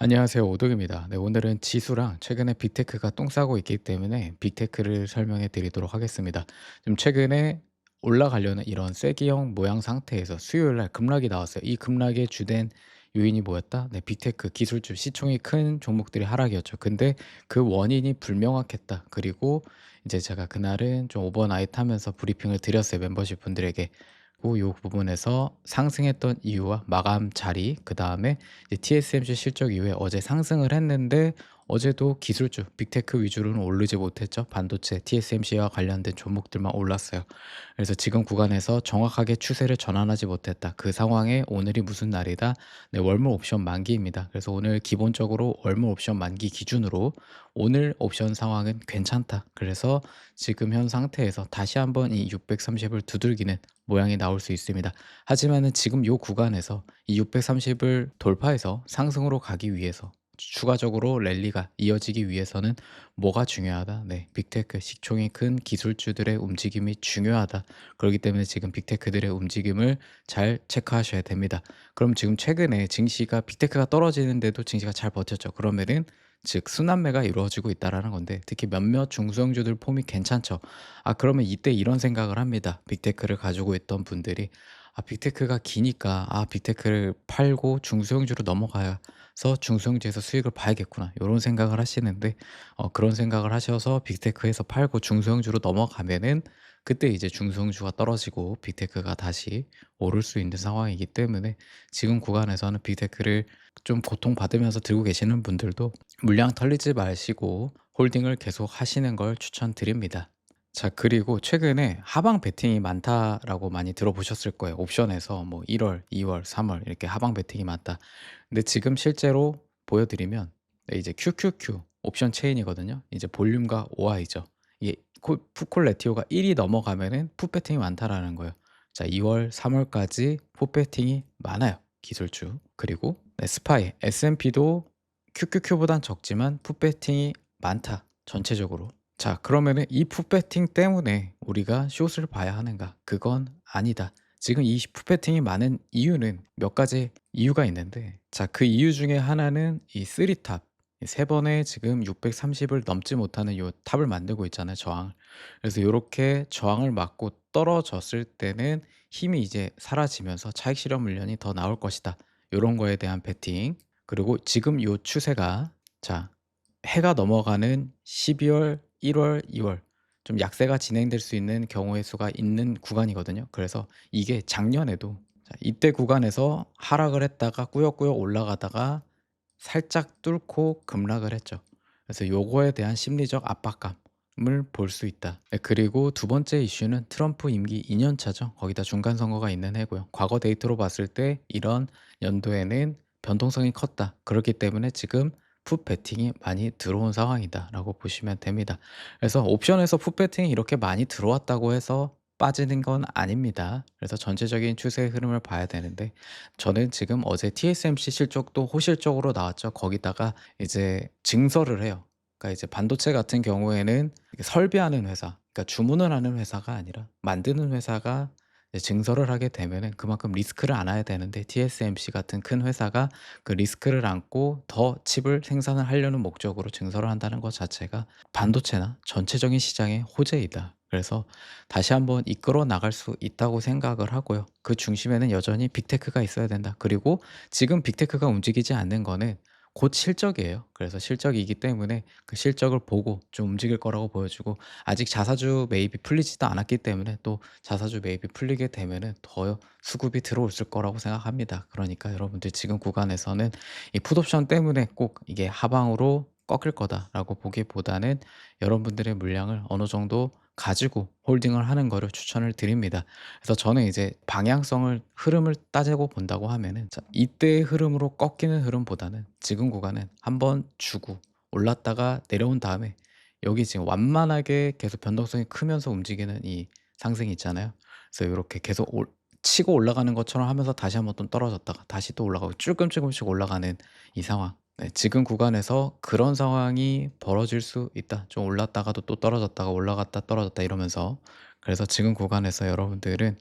안녕하세요. 오덕입니다. 네, 오늘은 지수랑 최근에 빅테크가 똥 싸고 있기 때문에 빅테크를 설명해 드리도록 하겠습니다. 좀 최근에 올라가려는 이런 쐐기형 모양 상태에서 수요일 날 급락이 나왔어요. 이 급락의 주된 요인이 뭐였다? 네, 빅테크 기술주 시총이 큰 종목들이 하락이었죠. 근데 그 원인이 불명확했다. 그리고 이제 제가 그날은 좀 오버나이트 하면서 브리핑을 드렸어요. 멤버십 분들에게. 요 부분에서 상승했던 이유와 마감 자리, 그다음에 이제 TSMC 실적 이후에 어제 상승을 했는데 어제도 기술주, 빅테크 위주로는 오르지 못했죠. 반도체, TSMC와 관련된 종목들만 올랐어요. 그래서 지금 구간에서 정확하게 추세를 전환하지 못했다. 그 상황에 오늘이 무슨 날이다? 네, 월물 옵션 만기입니다. 그래서 오늘 기본적으로 월물 옵션 만기 기준으로 오늘 옵션 상황은 괜찮다. 그래서 지금 현 상태에서 다시 한번 이 630을 두들기는 모양이 나올 수 있습니다. 하지만은 지금 요 구간에서 이 630을 돌파해서 상승으로 가기 위해서 추가적으로 랠리가 이어지기 위해서는 뭐가 중요하다? 네, 빅테크 시총이 큰 기술주들의 움직임이 중요하다. 그렇기 때문에 지금 빅테크들의 움직임을 잘 체크하셔야 됩니다. 그럼 지금 최근에 증시가 빅테크가 떨어지는데도 증시가 잘 버텼죠. 그러면은 즉 순환매가 이루어지고 있다라는 건데 특히 몇몇 중소형주들 폼이 괜찮죠. 그러면 이때 이런 생각을 합니다. 빅테크를 가지고 있던 분들이 빅테크가 기니까 빅테크를 팔고 중소형주로 넘어가서 중소형주에서 수익을 봐야겠구나. 요런 생각을 하시는데 그런 생각을 하셔서 빅테크에서 팔고 중소형주로 넘어가면은 그때 이제 중소형주가 떨어지고 빅테크가 다시 오를 수 있는 상황이기 때문에 지금 구간에서는 빅테크를 좀 고통받으면서 들고 계시는 분들도 물량 털리지 마시고 홀딩을 계속 하시는 걸 추천드립니다. 자, 그리고 최근에 하방 베팅이 많다라고 많이 들어보셨을 거예요. 옵션에서 뭐 1 월, 2 월, 3월 이렇게 하방 베팅이 많다. 근데 지금 실제로 보여드리면 네, 이제 QQQ 옵션 체인이거든요. 이제 볼륨과 OI죠. 이게 풋콜 레티오가 1이 넘어가면은 풋 베팅이 많다라는 거예요. 자, 2 월, 3 월까지 풋 베팅이 많아요, 기술주. 그리고 네, 스파이, S&P도 QQQ보단 적지만 풋 베팅이 많다, 전체적으로. 자, 그러면은 이 풋배팅 때문에 우리가 숏을 봐야 하는가? 그건 아니다. 지금 이 풋배팅이 많은 이유는 몇 가지 이유가 있는데, 자, 그 이유 중에 하나는 이 3탑. 세 번에 지금 630을 넘지 못하는 요 탑을 만들고 있잖아요, 저항. 그래서 요렇게 저항을 맞고 떨어졌을 때는 힘이 이제 사라지면서 차익 실현 물량이 더 나올 것이다. 요런 거에 대한 베팅. 그리고 지금 요 추세가 자, 해가 넘어가는 12 월, 1 월, 2월 좀 약세가 진행될 수 있는 경우의 수가 있는 구간이거든요. 그래서 이게 작년에도 자, 이때 구간에서 하락을 했다가 꾸역꾸역 올라가다가 살짝 뚫고 급락을 했죠. 그래서 요거에 대한 심리적 압박감을 볼 수 있다. 네, 그리고 두 번째 이슈는 트럼프 임기 2년 차죠. 거기다 중간 선거가 있는 해고요. 과거 데이터로 봤을 때 이런 연도에는 변동성이 컸다. 그렇기 때문에 지금 풋 베팅이 많이 들어온 상황이다라고 보시면 됩니다. 그래서 옵션에서 풋 베팅이 이렇게 많이 들어왔다고 해서 빠지는 건 아닙니다. 그래서 전체적인 추세의 흐름을 봐야 되는데 저는 지금 어제 TSMC 실적도 호실적으로 나왔죠. 거기다가 이제 증설을 해요. 그러니까 이제 반도체 같은 경우에는 이게 설비하는 회사, 그러니까 주문을 하는 회사가 아니라 만드는 회사가 이제 증설을 하게 되면은 그만큼 리스크를 안아야 되는데 TSMC 같은 큰 회사가 그 리스크를 안고 더 칩을 생산을 하려는 목적으로 증설을 한다는 것 자체가 반도체나 전체적인 시장의 호재이다. 그래서 다시 한번 이끌어 나갈 수 있다고 생각을 하고요. 그 중심에는 여전히 빅테크가 있어야 된다. 그리고 지금 빅테크가 움직이지 않는 거는 곧 실적이에요. 그래서 실적이기 때문에 그 실적을 보고 좀 움직일 거라고 보여지고 아직 자사주 매입이 풀리지도 않았기 때문에 또 자사주 매입이 풀리게 되면은 더 수급이 들어올 거라고 생각합니다. 그러니까 여러분들 지금 구간에서는 이 풋옵션 때문에 꼭 이게 하방으로 꺾일 거다라고 보기보다는 여러분들의 물량을 어느 정도 가지고 홀딩을 하는 거를 추천을 드립니다. 그래서 저는 이제 방향성을 흐름을 따지고 본다고 하면은 자, 이때의 흐름으로 꺾이는 흐름보다는 지금 구간은 한번 주고 올랐다가 내려온 다음에 여기 지금 완만하게 계속 변동성이 크면서 움직이는 이 상승이 있잖아요. 그래서 이렇게 계속 치고 올라가는 것처럼 하면서 다시 한번 또 떨어졌다가 다시 또 올라가고 찔끔찔끔씩 올라가는 이 상황. 네, 지금 구간에서 그런 상황이 벌어질 수 있다. 좀 올랐다가도 또 떨어졌다가 올라갔다 떨어졌다 이러면서. 그래서 지금 구간에서 여러분들은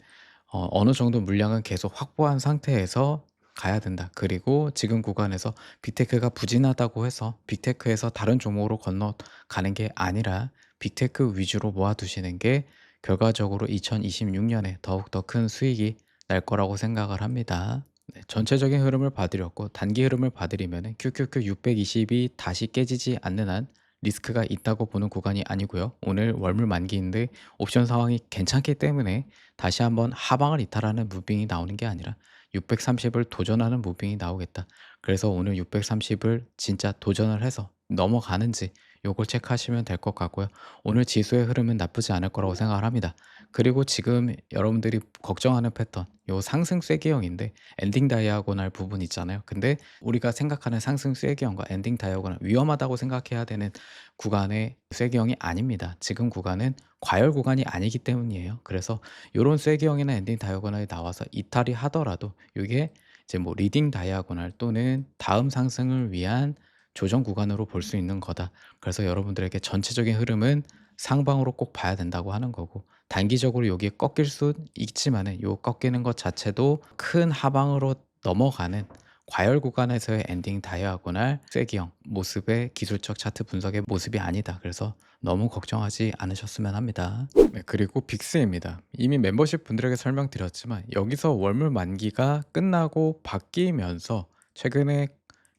어느 정도 물량은 계속 확보한 상태에서 가야 된다. 그리고 지금 구간에서 빅테크가 부진하다고 해서 빅테크에서 다른 종목으로 건너가는 게 아니라 빅테크 위주로 모아두시는 게 결과적으로 2026년에 더욱더 큰 수익이 날 거라고 생각을 합니다. 네, 전체적인 흐름을 봐드렸고 단기 흐름을 봐드리면은 QQQ 620이 다시 깨지지 않는 한 리스크가 있다고 보는 구간이 아니고요. 오늘 월물 만기인데 옵션 상황이 괜찮기 때문에 다시 한번 하방을 이탈하는 무빙이 나오는 게 아니라 630을 도전하는 무빙이 나오겠다. 그래서 오늘 630을 진짜 도전을 해서 넘어가는지 요걸 체크하시면 될 것 같고요. 오늘 지수의 흐름은 나쁘지 않을 거라고 생각을 합니다. 그리고 지금 여러분들이 걱정하는 패턴, 요 상승 쐐기형인데 엔딩 다이아고날 부분 있잖아요. 근데 우리가 생각하는 상승 쐐기형과 엔딩 다이아고날 위험하다고 생각해야 되는 구간의 쐐기형이 아닙니다. 지금 구간은 과열 구간이 아니기 때문이에요. 그래서 요런 쐐기형이나 엔딩 다이아고날이 나와서 이탈이 하더라도 요게 이제 뭐 리딩 다이아고날 또는 다음 상승을 위한 조정 구간으로 볼 수 있는 거다. 그래서 여러분들에게 전체적인 흐름은 상방으로 꼭 봐야 된다고 하는 거고 단기적으로 여기에 꺾일 수 있지만은 요 꺾이는 것 자체도 큰 하방으로 넘어가는 과열 구간에서의 엔딩 다이아고날 쐐기형 모습의 기술적 차트 분석의 모습이 아니다. 그래서 너무 걱정하지 않으셨으면 합니다. 네, 그리고 빅스입니다. 이미 멤버십 분들에게 설명드렸지만 여기서 월물 만기가 끝나고 바뀌면서 최근에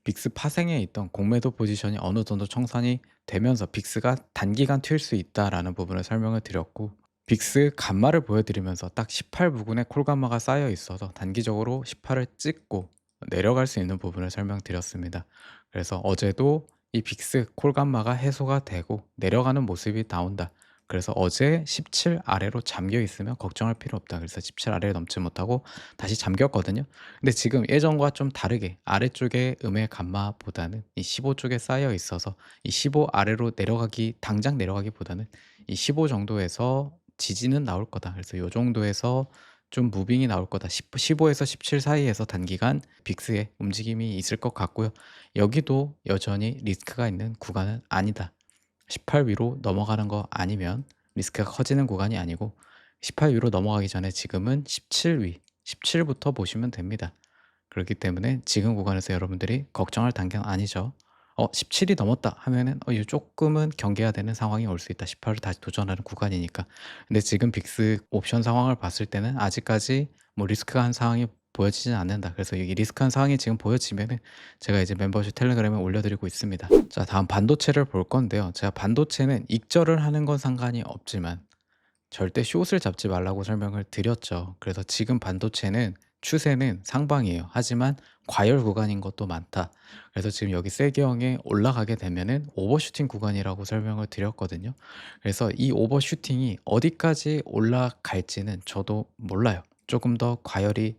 빅스 파생에 있던 공매도 포지션이 어느 정도 청산이 되면서 빅스가 단기간 튈 수 있다라는 부분을 설명을 드렸고 빅스 감마를 보여드리면서 딱 18 부근에 콜감마가 쌓여 있어서 단기적으로 18을 찍고 내려갈 수 있는 부분을 설명드렸습니다. 그래서 어제도 이 빅스 콜감마가 해소가 되고 내려가는 모습이 나온다. 그래서 어제 17 아래로 잠겨 있으면 걱정할 필요 없다. 그래서 17 아래를 넘지 못하고 다시 잠겼거든요. 근데 지금 예전과 좀 다르게 아래쪽에 음의 감마보다는 이 15 쪽에 쌓여 있어서 이 15 아래로 내려가기 당장 내려가기보다는 이 15 정도에서 지지는 나올 거다. 그래서 요 정도에서 좀 무빙이 나올 거다. 15에서 17 사이에서 단기간 빅스의 움직임이 있을 것 같고요. 여기도 여전히 리스크가 있는 구간은 아니다. 18 위로 넘어가는 거 아니면 리스크가 커지는 구간이 아니고 18 위로 넘어가기 전에 지금은 17 위, 17부터 보시면 됩니다. 그렇기 때문에 지금 구간에서 여러분들이 걱정할 단계는 아니죠. 17이 넘었다 하면은 이거 조금은 경계해야 되는 상황이 올 수 있다. 18을 다시 도전하는 구간이니까. 근데 지금 빅스 옵션 상황을 봤을 때는 아직까지 뭐 리스크한 상황이 보여지진 않는다. 그래서 이 리스크한 상황이 지금 보여지면은 제가 이제 멤버십 텔레그램에 올려드리고 있습니다. 자, 다음 반도체를 볼 건데요. 제가 반도체는 익절을 하는 건 상관이 없지만 절대 숏을 잡지 말라고 설명을 드렸죠. 그래서 지금 반도체는 추세는 상방이에요. 하지만 과열 구간인 것도 많다. 그래서 지금 여기 세계형에 올라가게 되면은 오버슈팅 구간이라고 설명을 드렸거든요. 그래서 이 오버슈팅이 어디까지 올라갈지는 저도 몰라요. 조금 더 과열이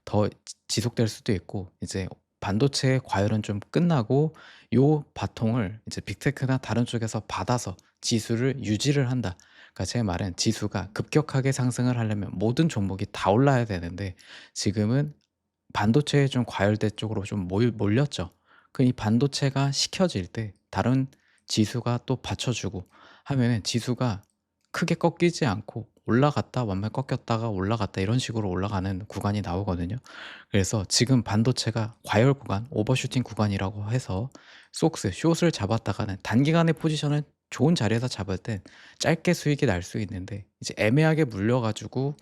더 지속될 수도 있고 이제 반도체의 과열은 좀 끝나고 요 바통을 이제 빅테크나 다른 쪽에서 받아서 지수를 유지를 한다. 그러니까 제 말은 지수가 급격하게 상승을 하려면 모든 종목이 다 올라야 되는데 지금은 반도체에 좀 과열대 쪽으로 좀 몰렸죠. 그 이 반도체가 식혀질 때 다른 지수가 또 받쳐주고 하면은 지수가 크게 꺾이지 않고 올라갔다 완만 꺾였다가 올라갔다 이런 식으로 올라가는 구간이 나오거든요. 그래서 지금 반도체가 과열 구간, 오버슈팅 구간이라고 해서 숏을 잡았다가는 단기간의 포지션을 좋은 자리에서 잡을 땐 짧게 수익이 날 수 있는데 이제 애매하게 물려 가지고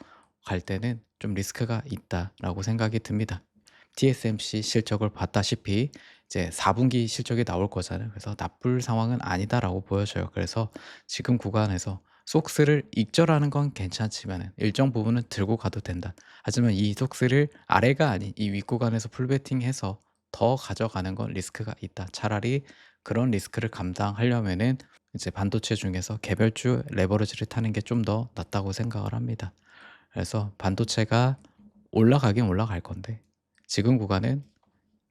갈 때는 좀 리스크가 있다라고 생각이 듭니다. TSMC 실적을 봤다시피 이제 4분기 실적이 나올 거잖아요. 그래서 나쁠 상황은 아니다라고 보여져요. 그래서 지금 구간에서 속스를 익절하는 건 괜찮지만 일정 부분은 들고 가도 된다. 하지만 이 속스를 아래가 아닌 이 윗구간에서 풀베팅해서 더 가져가는 건 리스크가 있다. 차라리 그런 리스크를 감당하려면은 이제 반도체 중에서 개별주 레버리지를 타는 게 좀 더 낫다고 생각을 합니다. 그래서 반도체가 올라가긴 올라갈 건데 지금 구간은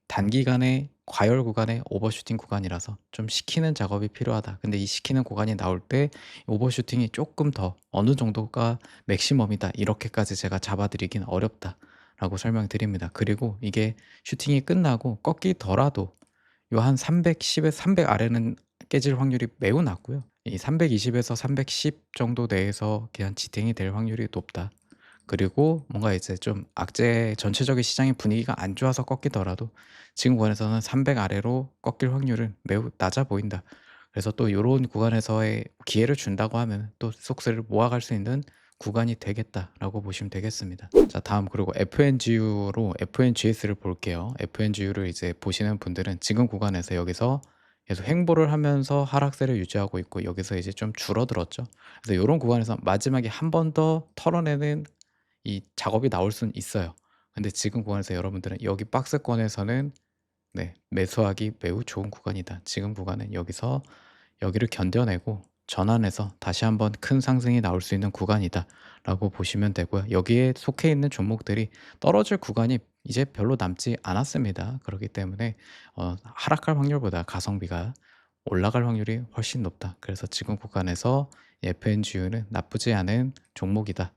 단기간에 과열 구간의 오버슈팅 구간이라서 좀 식히는 작업이 필요하다. 근데 이 식히는 구간이 나올 때 오버슈팅이 조금 더 어느 정도가 맥시멈이다. 이렇게까지 제가 잡아드리긴 어렵다라고 설명드립니다. 그리고 이게 슈팅이 끝나고 꺾이더라도 요 한 310에 300 아래는 깨질 확률이 매우 낮고요. 이 320에서 310 정도 내에서 그냥 지탱이 될 확률이 높다. 그리고 뭔가 이제 좀 악재 전체적인 시장의 분위기가 안 좋아서 꺾이더라도 지금 구간에서는 300 아래로 꺾일 확률은 매우 낮아 보인다. 그래서 또 요런 구간에서의 기회를 준다고 하면 또 속세를 모아갈 수 있는 구간이 되겠다라고 보시면 되겠습니다. 자, 다음 그리고 FNGU로 FNGS를 볼게요. FNGU를 이제 보시는 분들은 지금 구간에서 여기서 계속 횡보를 하면서 하락세를 유지하고 있고 여기서 이제 좀 줄어들었죠. 그래서 요런 구간에서 마지막에 한 번 더 털어내는 이 작업이 나올 수는 있어요. 근데 지금 구간에서 여러분들은 여기 박스권에서는 네, 매수하기 매우 좋은 구간이다. 지금 구간은 여기서 여기를 견뎌내고 전환해서 다시 한번 큰 상승이 나올 수 있는 구간이다라고 보시면 되고요. 여기에 속해 있는 종목들이 떨어질 구간이 이제 별로 남지 않았습니다. 그렇기 때문에 하락할 확률보다 가성비가 올라갈 확률이 훨씬 높다. 그래서 지금 구간에서 FNGU는 나쁘지 않은 종목이다.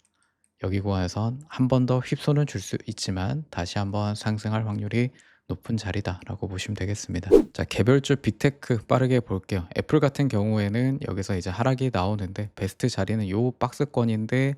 여기 구간에선 한 번 더 휩손을 줄 수 있지만 다시 한번 상승할 확률이 높은 자리다라고 보시면 되겠습니다. 자, 개별주 빅테크 빠르게 볼게요. 애플 같은 경우에는 여기서 이제 하락이 나오는데 베스트 자리는 요 박스권인데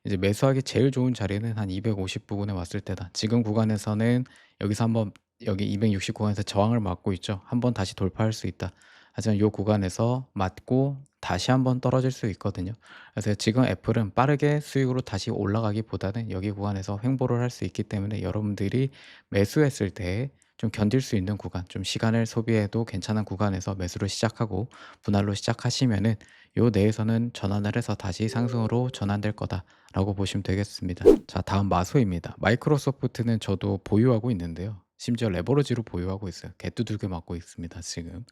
이제 매수하기 제일 좋은 자리는 한 250 부근에 왔을 때다. 지금 구간에서는 여기서 한번 여기 260 구간에서 저항을 맞고 있죠. 한번 다시 돌파할 수 있다. 하지만 요 구간에서 맞고 다시 한번 떨어질 수 있거든요. 그래서 지금 애플은 빠르게 수익으로 다시 올라가기보다는 여기 구간에서 횡보를 할 수 있기 때문에 여러분들이 매수했을 때 좀 견딜 수 있는 구간, 좀 시간을 소비해도 괜찮은 구간에서 매수를 시작하고 분할로 시작하시면은 요 내에서는 전환을 해서 다시 상승으로 전환될 거다라고 보시면 되겠습니다. 자, 다음 마소입니다. 마이크로소프트는 저도 보유하고 있는데요. 심지어 레버리지로 보유하고 있어요. 개두들겨 맞고 있습니다, 지금.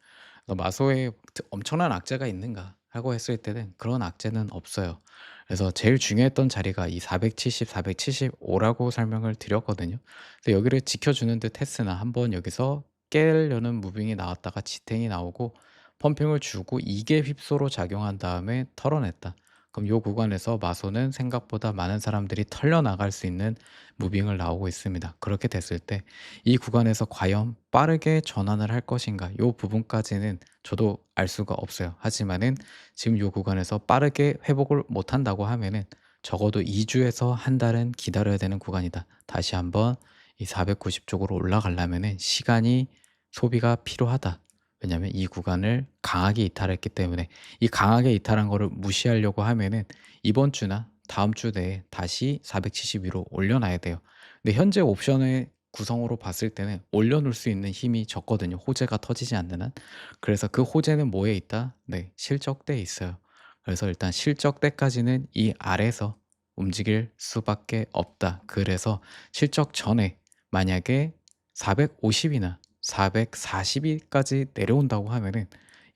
마소에 엄청난 악재가 있는가 하고 했을 때는 그런 악재는 없어요. 그래서 제일 중요했던 자리가 이 470, 475라고 설명을 드렸거든요. 그래서 여기를 지켜주는 듯 했으나 한번 여기서 깨려는 무빙이 나왔다가 지탱이 나오고 펌핑을 주고 이게 휩소로 작용한 다음에 털어냈다. 그럼 요 구간에서 마소는 생각보다 많은 사람들이 털려나갈 수 있는 무빙을 나오고 있습니다. 그렇게 됐을 때 이 구간에서 과연 빠르게 전환을 할 것인가 요 부분까지는 저도 알 수가 없어요. 하지만은 지금 요 구간에서 빠르게 회복을 못한다고 하면은 적어도 2 주에서 한 달은 기다려야 되는 구간이다. 다시 한번 이 490 쪽으로 올라가려면은 시간이 소비가 필요하다. 왜냐하면 이 구간을 강하게 이탈했기 때문에 이 강하게 이탈한 거를 무시하려고 하면은 이번 주나 다음 주 내에 다시 470 위로 올려놔야 돼요. 근데 현재 옵션의 구성으로 봤을 때는 올려놓을 수 있는 힘이 적거든요, 호재가 터지지 않는 한. 그래서 그 호재는 뭐에 있다? 네, 실적대에 있어요. 그래서 일단 실적대까지는 이 아래서 움직일 수밖에 없다. 그래서 실적 전에 만약에 450 이나 440 위까지 내려온다고 하면은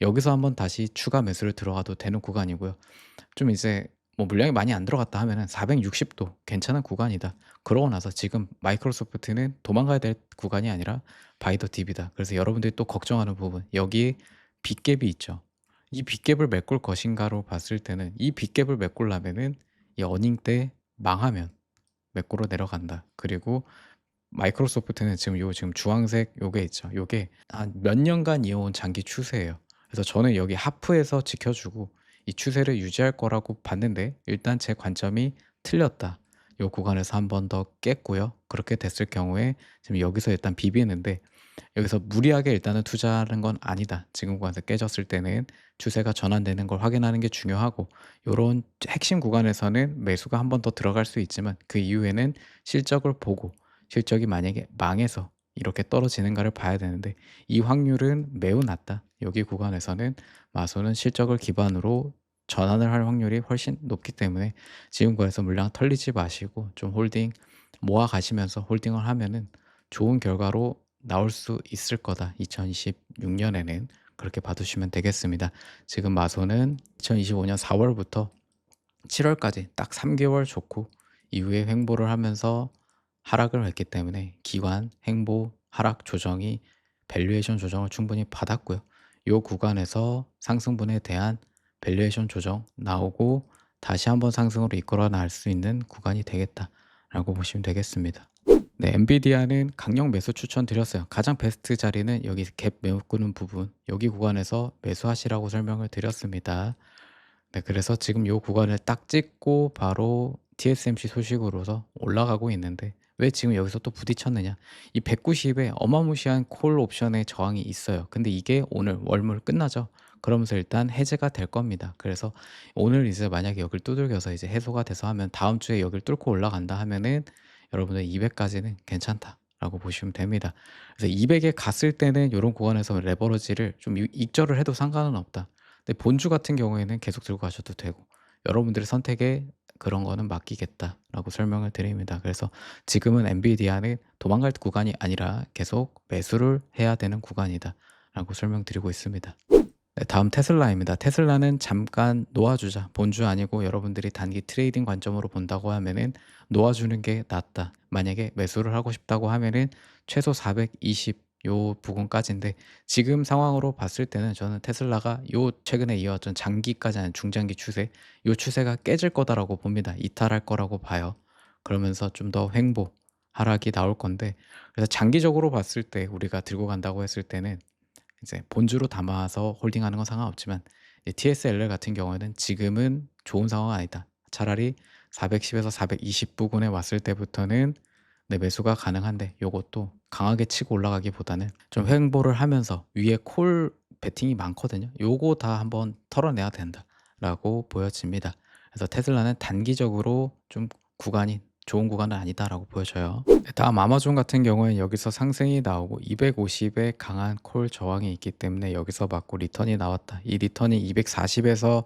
여기서 한번 다시 추가 매수를 들어가도 되는 구간이고요. 좀 이제 뭐 물량이 많이 안 들어갔다 하면은 460도 괜찮은 구간이다. 그러고 나서 지금 마이크로소프트는 도망가야 될 구간이 아니라 바이 더 딥이다. 그래서 여러분들이 또 걱정하는 부분 여기에 빅갭이 있죠. 이 빅갭을 메꿀 것인가로 봤을 때는 이 빅갭을 메꾸려면은 이 어닝 때 망하면 매꾸로 내려간다. 그리고 마이크로소프트는 지금 주황색 요게 있죠. 요게 한 몇 년간 이어온 장기 추세예요. 그래서 저는 여기 하프에서 지켜주고 이 추세를 유지할 거라고 봤는데 일단 제 관점이 틀렸다. 요 구간에서 한 번 더 깼고요. 그렇게 됐을 경우에 지금 여기서 일단 비비는데 여기서 무리하게 일단은 투자하는 건 아니다. 지금 구간에서 깨졌을 때는 추세가 전환되는 걸 확인하는 게 중요하고 요런 핵심 구간에서는 매수가 한 번 더 들어갈 수 있지만 그 이후에는 실적을 보고 실적이 만약에 망해서 이렇게 떨어지는가를 봐야 되는데 이 확률은 매우 낮다. 여기 구간에서는 마소는 실적을 기반으로 전환을 할 확률이 훨씬 높기 때문에 지금 구간에서 물량 털리지 마시고 좀 홀딩 모아 가시면서 홀딩을 하면은 좋은 결과로 나올 수 있을 거다. 2026 년에는 그렇게 봐두시면 되겠습니다. 지금 마소는 2025년 4 월부터 7 월까지 딱 3 개월 좋고 이후에 횡보를 하면서 하락을 했기 때문에 기관 횡보 하락 조정이 밸류에이션 조정을 충분히 받았고요. 요 구간에서 상승분에 대한 밸류에이션 조정 나오고 다시 한번 상승으로 이끌어 나갈 수 있는 구간이 되겠다라고 보시면 되겠습니다. 네, 엔비디아는 강력 매수 추천드렸어요. 가장 베스트 자리는 여기 갭 메꾸는 부분, 여기 구간에서 매수하시라고 설명을 드렸습니다. 네, 그래서 지금 요 구간을 딱 찍고 바로 TSMC 소식으로서 올라가고 있는데 왜 지금 여기서 또 부딪혔느냐. 이 190에 어마무시한 콜 옵션의 저항이 있어요. 근데 이게 오늘 월물 끝나죠. 그러면서 일단 해제가 될 겁니다. 그래서 오늘 이제 만약에 여길 두들겨서 이제 해소가 돼서 하면 다음 주에 여길 뚫고 올라간다 하면은 여러분들 200까지는 괜찮다라고 보시면 됩니다. 그래서 200에 갔을 때는 요런 구간에서 레버리지를 좀 익절을 해도 상관은 없다. 근데 본주 같은 경우에는 계속 들고 가셔도 되고 여러분들의 선택에 그런 거는 맡기겠다라고 설명을 드립니다. 그래서 지금은 엔비디아는 도망갈 구간이 아니라 계속 매수를 해야 되는 구간이다라고 설명드리고 있습니다. 네, 다음 테슬라입니다. 테슬라는 잠깐 놓아주자. 본주 아니고 여러분들이 단기 트레이딩 관점으로 본다고 하면은 놓아주는 게 낫다. 만약에 매수를 하고 싶다고 하면은 최소 420 요 부근까지인데 지금 상황으로 봤을 때는 저는 테슬라가 요 최근에 이어왔던 장기까지 아닌 중장기 추세, 요 추세가 깨질 거다라고 봅니다. 이탈할 거라고 봐요. 그러면서 좀 더 횡보, 하락이 나올 건데 그래서 장기적으로 봤을 때 우리가 들고 간다고 했을 때는 이제 본주로 담아서 홀딩하는 건 상관없지만 이 TSLR 같은 경우에는 지금은 좋은 상황은 아니다. 차라리 410에서 420 부근에 왔을 때부터는 네, 매수가 가능한데 요것도 강하게 치고 올라가기보다는 좀 횡보를 하면서 위에 콜 베팅이 많거든요. 요거 다 한번 털어내야 된다라고 보여집니다. 그래서 테슬라는 단기적으로 좀 구간이 좋은 구간은 아니다라고 보여져요. 네, 다음 아마존 같은 경우에는 여기서 상승이 나오고 250에 강한 콜 저항이 있기 때문에 여기서 맞고 리턴이 나왔다. 이 리턴이 240에서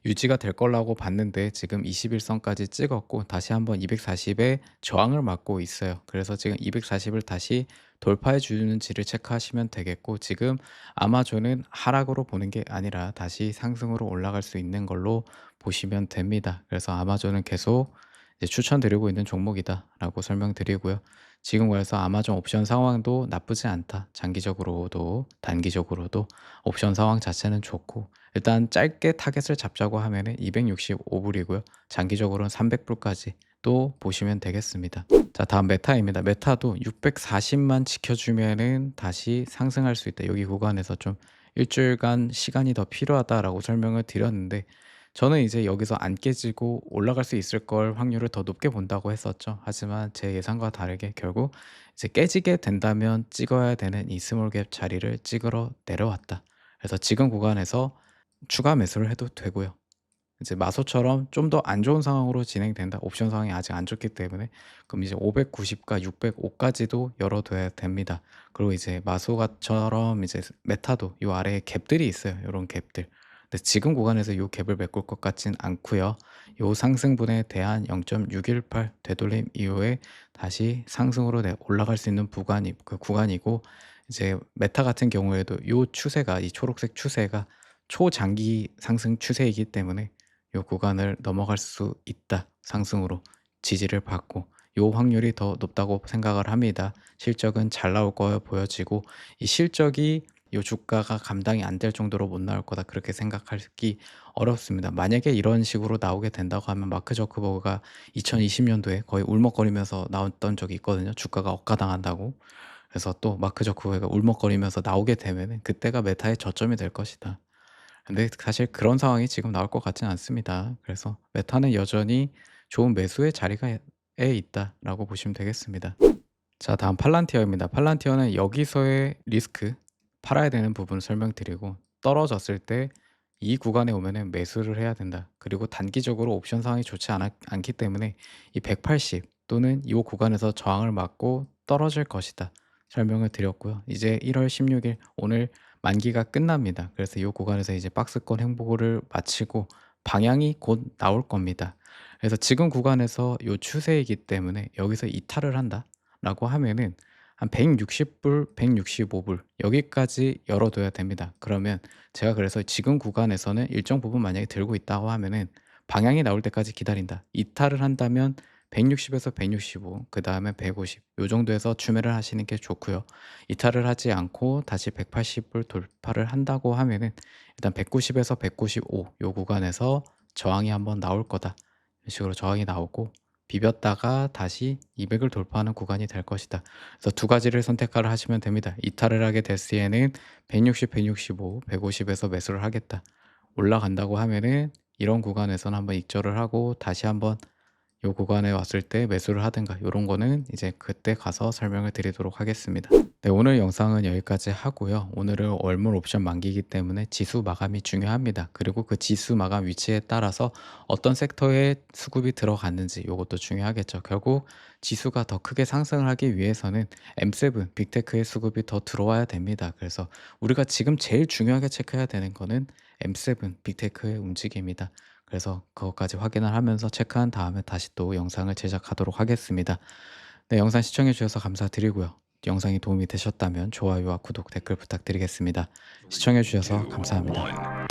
유지가 될 거라고 봤는데 지금 21선까지 찍었고 다시 한번 240에 저항을 맞고 있어요. 그래서 지금 240을 다시 돌파해 주는지를 체크하시면 되겠고 지금 아마존은 하락으로 보는 게 아니라 다시 상승으로 올라갈 수 있는 걸로 보시면 됩니다. 그래서 아마존은 계속 이제 추천드리고 있는 종목이다라고 설명드리고요. 지금 그래서 아마존 옵션 상황도 나쁘지 않다. 장기적으로도 단기적으로도 옵션 상황 자체는 좋고 일단 짧게 타겟을 잡자고 하면은 265불이고요. 장기적으로는 300불까지 또 보시면 되겠습니다. 자, 다음 메타입니다. 메타도 640만 지켜주면은 다시 상승할 수 있다. 여기 구간에서 좀 일주일간 시간이 더 필요하다라고 설명을 드렸는데 저는 이제 여기서 안 깨지고 올라갈 수 있을 걸 확률을 더 높게 본다고 했었죠. 하지만 제 예상과 다르게 결국 이제 깨지게 된다면 찍어야 되는 이 스몰 갭 자리를 찍으러 내려왔다. 그래서 지금 구간에서 추가 매수를 해도 되고요. 이제 마소처럼 좀 더 안 좋은 상황으로 진행된다. 옵션 상황이 아직 안 좋기 때문에 그럼 이제 590과 605까지도 열어둬야 됩니다. 그리고 이제 마소가처럼 이제 메타도 요 아래에 갭들이 있어요. 요런 갭들. 근데 지금 구간에서 요 갭을 메꿀 것 같진 않고요. 요 상승분에 대한 0.618 되돌림 이후에 다시 상승으로 올라갈 수 있는 구간이고 이제 메타 같은 경우에도 요 추세가 이 초록색 추세가 초장기 상승 추세이기 때문에 요 구간을 넘어갈 수 있다. 상승으로 지지를 받고 요 확률이 더 높다고 생각을 합니다. 실적은 잘 나올 거여 보여지고 이 실적이 요 주가가 감당이 안 될 정도로 못 나올 거다 그렇게 생각하기 어렵습니다. 만약에 이런 식으로 나오게 된다고 하면 마크 저크버그가 2020년도에 거의 울먹거리면서 나왔던 적이 있거든요. 주가가 억가당한다고. 그래서 또 마크 저크버그가 울먹거리면서 나오게 되면은 그때가 메타의 저점이 될 것이다. 근데 사실 그런 상황이 지금 나올 것 같지는 않습니다. 그래서 메타는 여전히 좋은 매수의 자리가 에 있다라고 보시면 되겠습니다. 자, 다음 팔란티어입니다. 팔란티어는 여기서의 리스크, 팔아야 되는 부분을 설명드리고 떨어졌을 때 이 구간에 오면은 매수를 해야 된다. 그리고 단기적으로 옵션 상황이 좋지 않기 때문에 이 180 또는 이 구간에서 저항을 맞고 떨어질 것이다. 설명을 드렸고요. 이제 1월 16일 오늘 만기가 끝납니다. 그래서 이 구간에서 이제 박스권 행보를 마치고 방향이 곧 나올 겁니다. 그래서 지금 구간에서 이 추세이기 때문에 여기서 이탈을 한다라고 하면은 한 160불, 165불 여기까지 열어둬야 됩니다. 그러면 제가 그래서 지금 구간에서는 일정 부분 만약에 들고 있다고 하면은 방향이 나올 때까지 기다린다. 이탈을 한다면 160에서 165, 그다음에 150 요 정도에서 추매를 하시는 게 좋고요. 이탈을 하지 않고 다시 180불 돌파를 한다고 하면은 일단 190에서 195 요 구간에서 저항이 한번 나올 거다. 이런 식으로 저항이 나오고 비볐다가 다시 200을 돌파하는 구간이 될 것이다. 그래서 두 가지를 선택을 하시면 됩니다. 이탈을 하게 될 시에는 160, 165, 150에서 매수를 하겠다. 올라간다고 하면은 이런 구간에서는 한번 익절을 하고 다시 한번 요 구간에 왔을 때 매수를 하든가 요런 거는 이제 그때 가서 설명을 드리도록 하겠습니다. 네, 오늘 영상은 여기까지 하고요. 오늘은 월물 옵션 만기이기 때문에 지수 마감이 중요합니다. 그리고 그 지수 마감 위치에 따라서 어떤 섹터에 수급이 들어갔는지 요것도 중요하겠죠. 결국 지수가 더 크게 상승을 하기 위해서는 M7 빅테크의 수급이 더 들어와야 됩니다. 그래서 우리가 지금 제일 중요하게 체크해야 되는 거는 M7 빅테크의 움직임이다. 그래서 그것까지 확인을 하면서 체크한 다음에 다시 또 영상을 제작하도록 하겠습니다. 네, 영상 시청해 주셔서 감사드리고요. 영상이 도움이 되셨다면 좋아요와 구독, 댓글 부탁드리겠습니다. 시청해 주셔서 감사합니다.